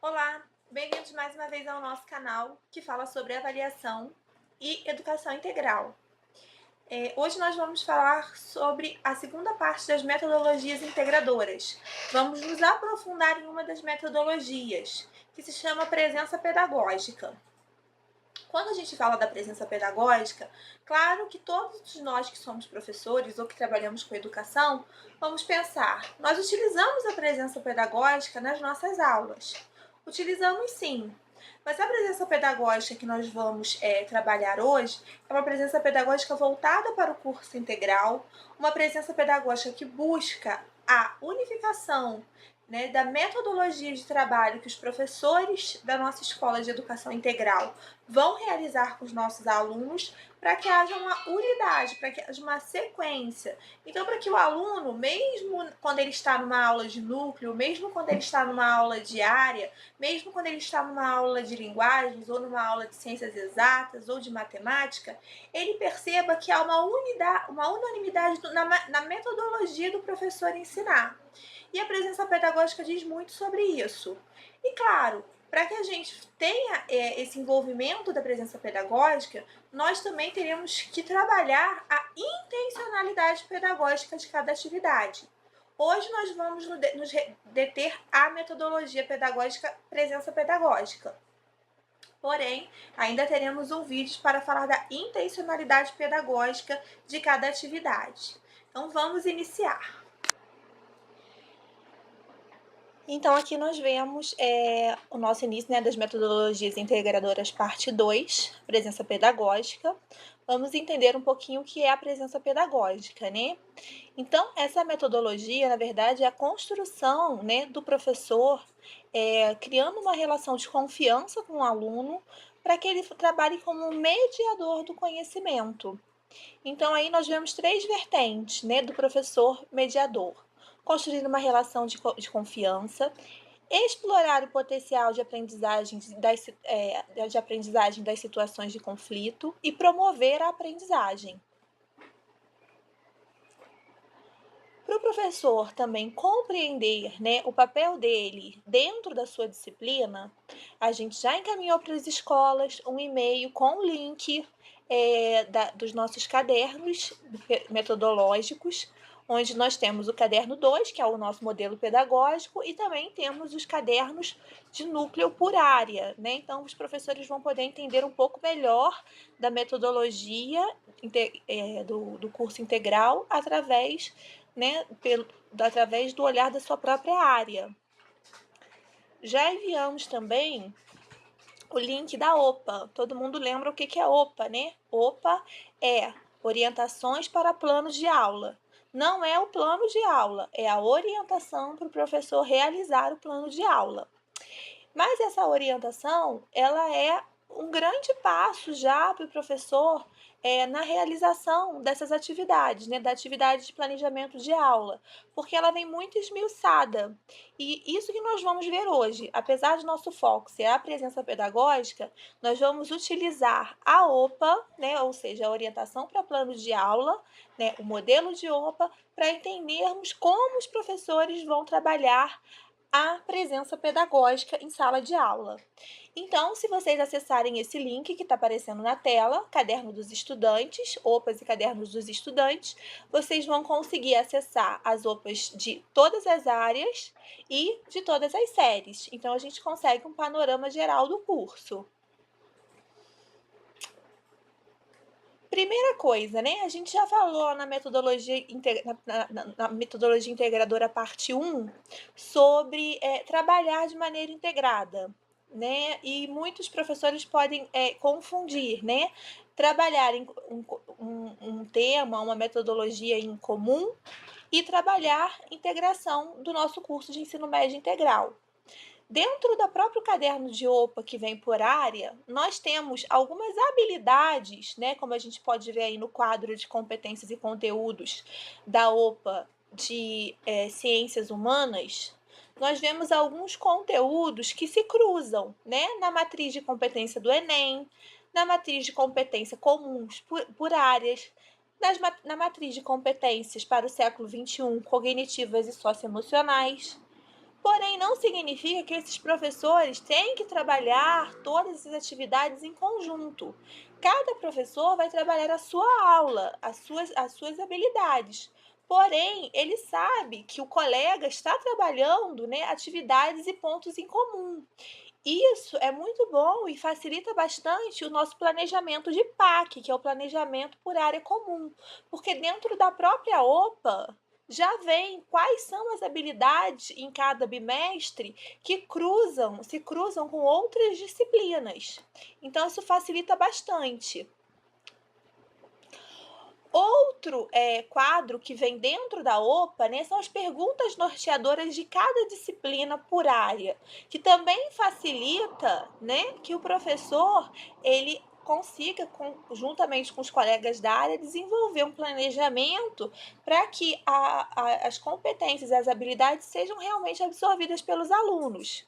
Olá, bem-vindos mais uma vez ao nosso canal que fala sobre avaliação e educação integral. Hoje nós vamos falar sobre a segunda parte das metodologias integradoras. Vamos nos aprofundar em uma das metodologias, que se chama presença pedagógica. Quando a gente fala da presença pedagógica, claro que todos nós que somos professores ou que trabalhamos com educação, vamos pensar, nós utilizamos a presença pedagógica nas nossas aulas. Utilizamos sim, mas a presença pedagógica que nós vamos trabalhar hoje é uma presença pedagógica voltada para o curso integral, uma presença pedagógica que busca a unificação, né, da metodologia de trabalho que os professores da nossa escola de educação integral vão realizar com os nossos alunos para que haja uma unidade, para que haja uma sequência. Então, para que o aluno, mesmo quando ele está numa aula de núcleo, mesmo quando ele está numa aula diária, mesmo quando ele está numa aula de linguagens ou numa aula de ciências exatas ou de matemática, ele perceba que há uma unanimidade na metodologia do professor ensinar. E a presença pedagógica diz muito sobre isso. E claro, para que a gente tenha esse envolvimento da presença pedagógica, nós também teremos que trabalhar a intencionalidade pedagógica de cada atividade. Hoje nós vamos nos deter à metodologia pedagógica presença pedagógica. Porém, ainda teremos um vídeo para falar da intencionalidade pedagógica de cada atividade. Então vamos iniciar. Então, aqui nós vemos o nosso início, né, das metodologias integradoras, parte 2, presença pedagógica. Vamos entender um pouquinho o que é a presença pedagógica, né? Então, essa metodologia, na verdade, é a construção, né, do professor criando uma relação de confiança com o aluno para que ele trabalhe como mediador do conhecimento. Então, aí nós vemos três vertentes, né, do professor mediador. Construir uma relação de confiança, explorar o potencial de aprendizagem das situações de conflito e promover a aprendizagem. Para o professor também compreender, né, o papel dele dentro da sua disciplina, a gente já encaminhou para as escolas um e-mail com o link dos nossos cadernos metodológicos, onde nós temos o caderno 2, que é o nosso modelo pedagógico, e também temos os cadernos de núcleo por área, né? Então, os professores vão poder entender um pouco melhor da metodologia do curso integral através, né, através do olhar da sua própria área. Já enviamos também o link da OPA. Todo mundo lembra o que é OPA, né? OPA é orientações para planos de aula. Não é o plano de aula, é a orientação para o professor realizar o plano de aula. Mas essa orientação, ela é um grande passo já para o professor na realização dessas atividades, né, da atividade de planejamento de aula, porque ela vem muito esmiuçada. E isso que nós vamos ver hoje, apesar de nosso foco ser a presença pedagógica, nós vamos utilizar a OPA, né, ou seja, a orientação para plano de aula, né, o modelo de OPA, para entendermos como os professores vão trabalhar a presença pedagógica em sala de aula. Então, se vocês acessarem esse link que está aparecendo na tela, Caderno dos Estudantes, OPAs e Cadernos dos Estudantes, vocês vão conseguir acessar as OPAs de todas as áreas e de todas as séries. Então, a gente consegue um panorama geral do curso. Primeira coisa, né? A gente já falou na metodologia, na metodologia integradora parte 1 sobre trabalhar de maneira integrada, né? E muitos professores podem confundir, né? Trabalhar em um tema, uma metodologia em comum e trabalhar integração do nosso curso de ensino médio integral. Dentro do próprio caderno de OPA que vem por área, nós temos algumas habilidades, né, como a gente pode ver aí no quadro de competências e conteúdos da OPA de ciências humanas. Nós vemos alguns conteúdos que se cruzam, né, na matriz de competência do Enem, na matriz de competência comuns por áreas, na matriz de competências para o século XXI, cognitivas e socioemocionais. Porém, não significa que esses professores têm que trabalhar todas essas atividades em conjunto. Cada professor vai trabalhar a sua aula, as suas habilidades. Porém, ele sabe que o colega está trabalhando, né, atividades e pontos em comum. Isso é muito bom e facilita bastante o nosso planejamento de PAC, que é o planejamento por área comum, porque dentro da própria OPA já vem quais são as habilidades em cada bimestre que se cruzam com outras disciplinas. Então, isso facilita bastante. Outro quadro que vem dentro da OPA, né, são as perguntas norteadoras de cada disciplina por área, que também facilita, né, que o professor ele consiga, juntamente com os colegas da área, desenvolver um planejamento para que as competências e as habilidades sejam realmente absorvidas pelos alunos.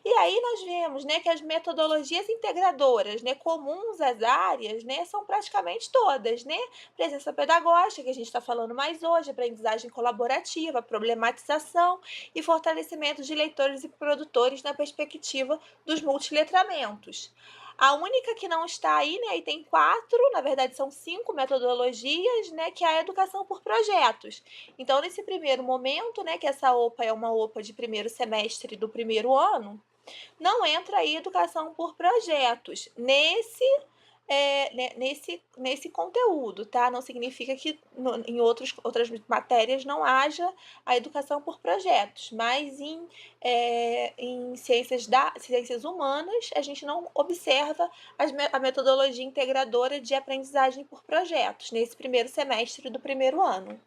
E aí nós vemos, né, que as metodologias integradoras, né, comuns às áreas, né, são praticamente todas, né? Presença pedagógica, que a gente está falando mais hoje, aprendizagem colaborativa, problematização e fortalecimento de leitores e produtores na perspectiva dos multiletramentos. A única que não está aí, né, e tem 4, na verdade são 5 metodologias, né, que é a educação por projetos. Então, nesse primeiro momento, né, que essa OPA é uma OPA de primeiro semestre do primeiro ano, não entra aí educação por projetos nesse conteúdo, tá? Não significa que em outras matérias não haja a educação por projetos, mas em ciências humanas a gente não observa a metodologia integradora de aprendizagem por projetos nesse primeiro semestre do primeiro ano.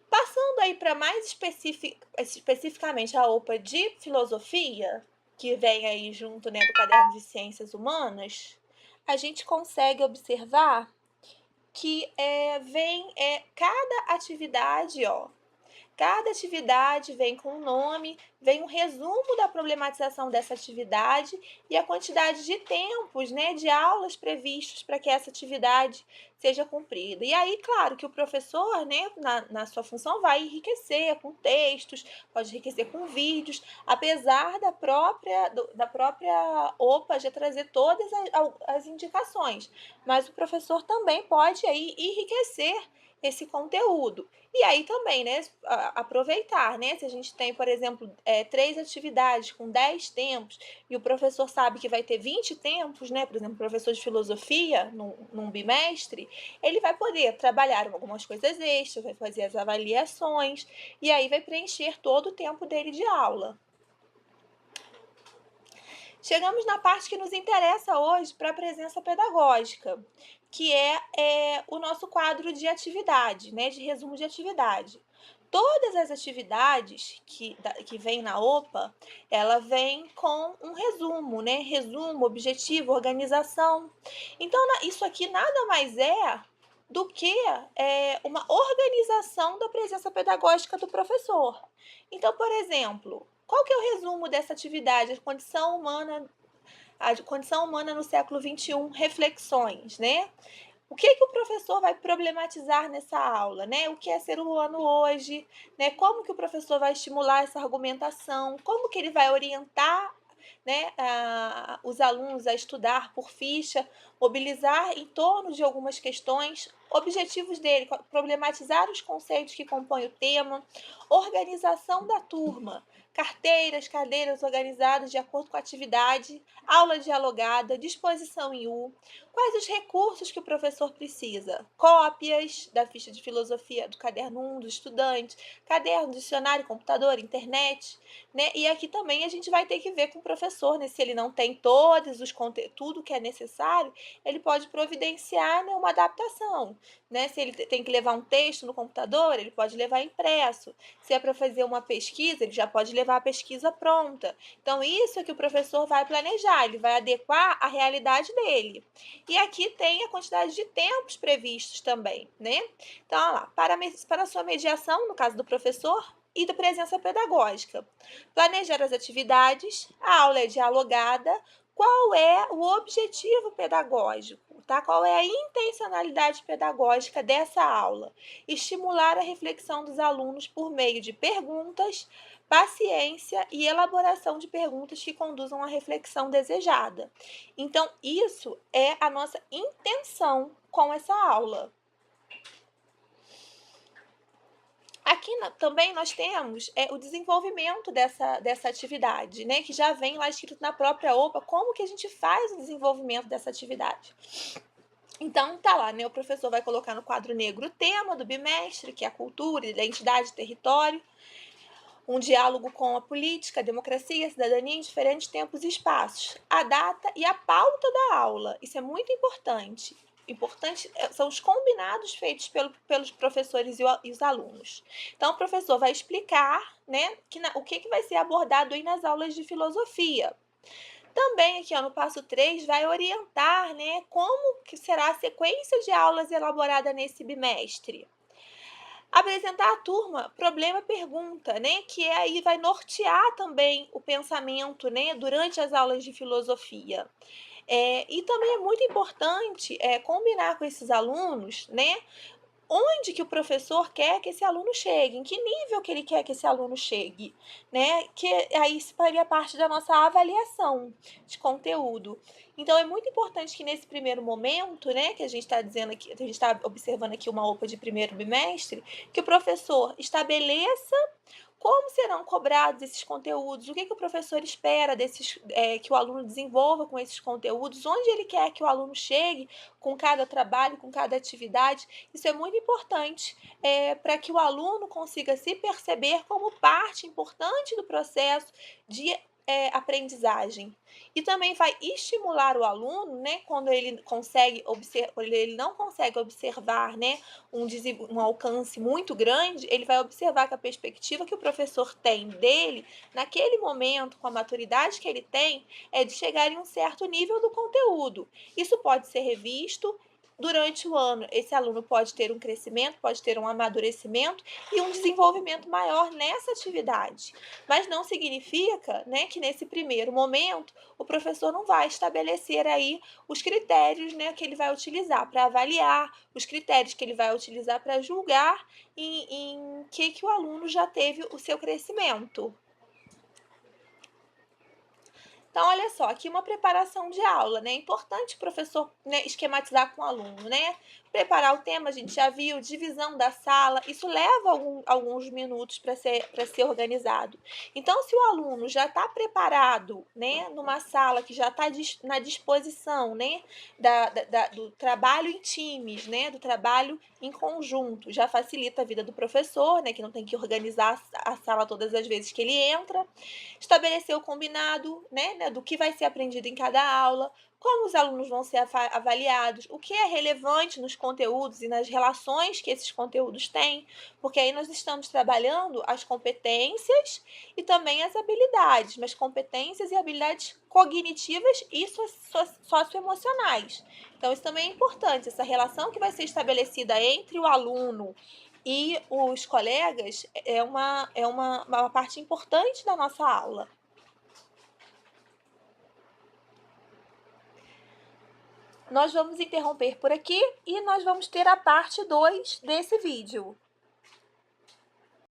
Passando aí para mais especificamente a OPA de filosofia, que vem aí junto, né, do caderno de ciências humanas, a gente consegue observar que vem cada atividade, ó, cada atividade vem com um nome, vem um resumo da problematização dessa atividade e a quantidade de tempos, né, de aulas previstos para que essa atividade seja cumprida. E aí, claro, que o professor, né, na sua função, vai enriquecer com textos, pode enriquecer com vídeos, apesar da própria OPA já trazer todas as indicações. Mas o professor também pode aí enriquecer esse conteúdo. E aí também, né, aproveitar, né, se a gente tem, por exemplo, 3 atividades com 10 tempos e o professor sabe que vai ter 20 tempos, né, por exemplo, professor de filosofia num bimestre, ele vai poder trabalhar algumas coisas extras, vai fazer as avaliações e aí vai preencher todo o tempo dele de aula. Chegamos na parte que nos interessa hoje para a presença pedagógica, que é o nosso quadro de atividade, né, de resumo de atividade. Todas as atividades que vem na OPA, ela vem com um resumo, né? Resumo, objetivo, organização. Então, isso aqui nada mais é do que uma organização da presença pedagógica do professor. Então, por exemplo, qual que é o resumo dessa atividade? A condição humana no século XXI, reflexões, né? O que o professor vai problematizar nessa aula, né? O que é ser humano hoje, né? Como que o professor vai estimular essa argumentação? Como que ele vai orientar, né, os alunos a estudar por ficha, mobilizar em torno de algumas questões, objetivos dele, problematizar os conceitos que compõem o tema, organização da turma, carteiras, cadeiras organizadas de acordo com a atividade, aula dialogada, disposição em U, quais os recursos que o professor precisa, cópias da ficha de filosofia do caderno 1 do estudante, caderno, dicionário, computador, internet, né? E aqui também a gente vai ter que ver com o professor, né? Se ele não tem todos os tudo que é necessário, ele pode providenciar, né, uma adaptação, né? Se ele tem que levar um texto no computador, ele pode levar impresso. Se é para fazer uma pesquisa, ele já pode levar a pesquisa pronta. Então, isso é que o professor vai planejar, ele vai adequar à realidade dele. E aqui tem a quantidade de tempos previstos também, né? Então, olha lá, para a sua mediação, no caso do professor, e da presença pedagógica. Planejar as atividades, a aula é dialogada, qual é o objetivo pedagógico? tá? Qual é a intencionalidade pedagógica dessa aula? Estimular a reflexão dos alunos por meio de perguntas, paciência e elaboração de perguntas que conduzam à reflexão desejada. Então, isso é a nossa intenção com essa aula. Aqui também nós temos o desenvolvimento dessa atividade, né? Que já vem lá escrito na própria OPA, como que a gente faz o desenvolvimento dessa atividade. Então, tá lá, né? O professor vai colocar no quadro negro o tema do bimestre, que é a cultura, identidade e território, um diálogo com a política, a democracia, a cidadania em diferentes tempos e espaços, a data e a pauta da aula. Isso é muito importante. Importante são os combinados feitos pelos professores e os alunos. Então, o professor vai explicar, né, o que vai ser abordado aí nas aulas de filosofia. Também aqui, ó, no passo 3, vai orientar, né, como que será a sequência de aulas elaborada nesse bimestre. Apresentar à turma problema-pergunta, né, que aí vai nortear também o pensamento, né, durante as aulas de filosofia. E também é muito importante combinar com esses alunos, né, onde que o professor quer que esse aluno chegue, em que nível que ele quer que esse aluno chegue, né? Que aí isso faria parte da nossa avaliação de conteúdo. Então é muito importante que nesse primeiro momento, né, que a gente está dizendo aqui, a gente está observando aqui uma OPA de primeiro bimestre, que o professor estabeleça como serão cobrados esses conteúdos, o que o professor espera que o aluno desenvolva com esses conteúdos, onde ele quer que o aluno chegue com cada trabalho, com cada atividade. Isso é muito importante para que o aluno consiga se perceber como parte importante do processo de aprendizagem. E também vai estimular o aluno, né, quando ele não consegue observar, né, um alcance muito grande, ele vai observar que a perspectiva que o professor tem dele, naquele momento, com a maturidade que ele tem, é de chegar em um certo nível do conteúdo. Isso pode ser revisto durante o ano. Esse aluno pode ter um crescimento, pode ter um amadurecimento e um desenvolvimento maior nessa atividade. Mas não significa, né, que nesse primeiro momento o professor não vai estabelecer aí os critérios, né, que ele vai utilizar para avaliar, os critérios que ele vai utilizar para julgar em que o aluno já teve o seu crescimento. Então, olha só, aqui uma preparação de aula, né? É importante o professor, né, esquematizar com o aluno, né? Preparar o tema, a gente já viu, divisão da sala, isso leva alguns minutos para ser organizado. Então, se o aluno já está preparado, né, numa sala que já está na disposição, né, do trabalho em times, né, do trabalho em conjunto, já facilita a vida do professor, né, que não tem que organizar a sala todas as vezes que ele entra. Estabelecer o combinado, né, do que vai ser aprendido em cada aula, como os alunos vão ser avaliados, o que é relevante nos conteúdos e nas relações que esses conteúdos têm, porque aí nós estamos trabalhando as competências e também as habilidades, mas competências e habilidades cognitivas e socioemocionais. Então, isso também é importante, essa relação que vai ser estabelecida entre o aluno e os colegas é uma parte importante da nossa aula. Nós vamos interromper por aqui e nós vamos ter a parte 2 desse vídeo.